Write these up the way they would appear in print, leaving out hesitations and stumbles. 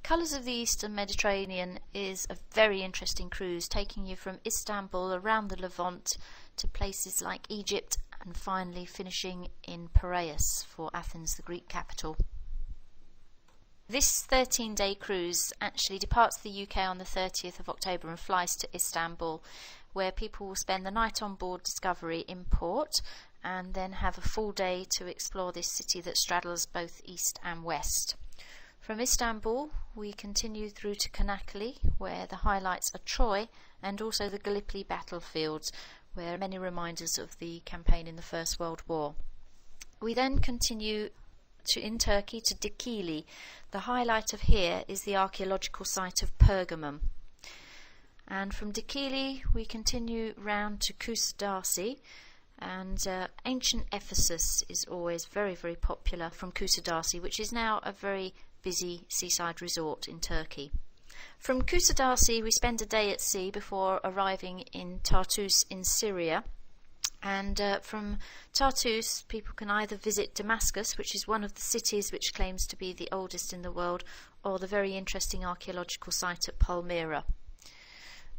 Colours of the Eastern Mediterranean is a very interesting cruise, taking you from Istanbul around the Levant to places like Egypt and finally finishing in Piraeus for Athens, the Greek capital. This 13-day cruise actually departs the UK on the 30th of October and flies to Istanbul, where people will spend the night on board Discovery in port and then have a full day to explore this city that straddles both east and west. From Istanbul we continue through to Conakry, where the highlights are Troy and also the Gallipoli battlefields, where many reminders of the campaign in the First World War. We then continue in Turkey to Dikili. The highlight of here is the archaeological site of Pergamum. And from Dikili we continue round to Kusadasi, and ancient Ephesus is always very, very popular from Kusadasi, which is now a very busy seaside resort in Turkey. From Kusadasi we spend a day at sea before arriving in Tartus in Syria, and from Tartus people can either visit Damascus, which is one of the cities which claims to be the oldest in the world, or the very interesting archaeological site at Palmyra.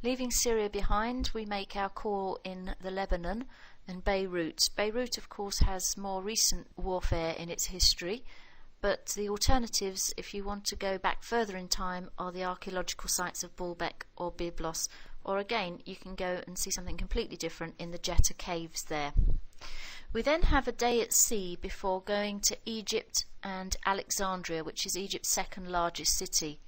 Leaving Syria behind, we make our call in the Lebanon and Beirut. Beirut, of course, has more recent warfare in its history, but the alternatives, if you want to go back further in time, are the archaeological sites of Baalbek or Byblos, or again you can go and see something completely different in the Jetta caves there. We then have a day at sea before going to Egypt and Alexandria, which is Egypt's second largest city.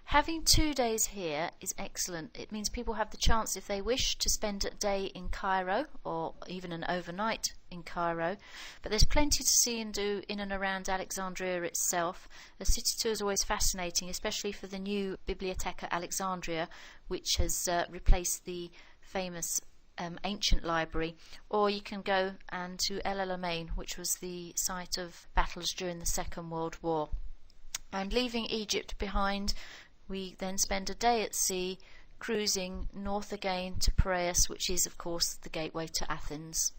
Having 2 days here is excellent. It means people have the chance, if they wish, to spend a day in Cairo or even an overnight in Cairo, but there's plenty to see and do in and around Alexandria itself. The city tour is always fascinating, especially for the new Bibliotheca Alexandria, which has replaced the famous ancient library, or you can go and to El Alamein, which was the site of battles during the Second World War. And leaving Egypt behind, we then spend a day at sea cruising north again to Piraeus, which is of course the gateway to Athens.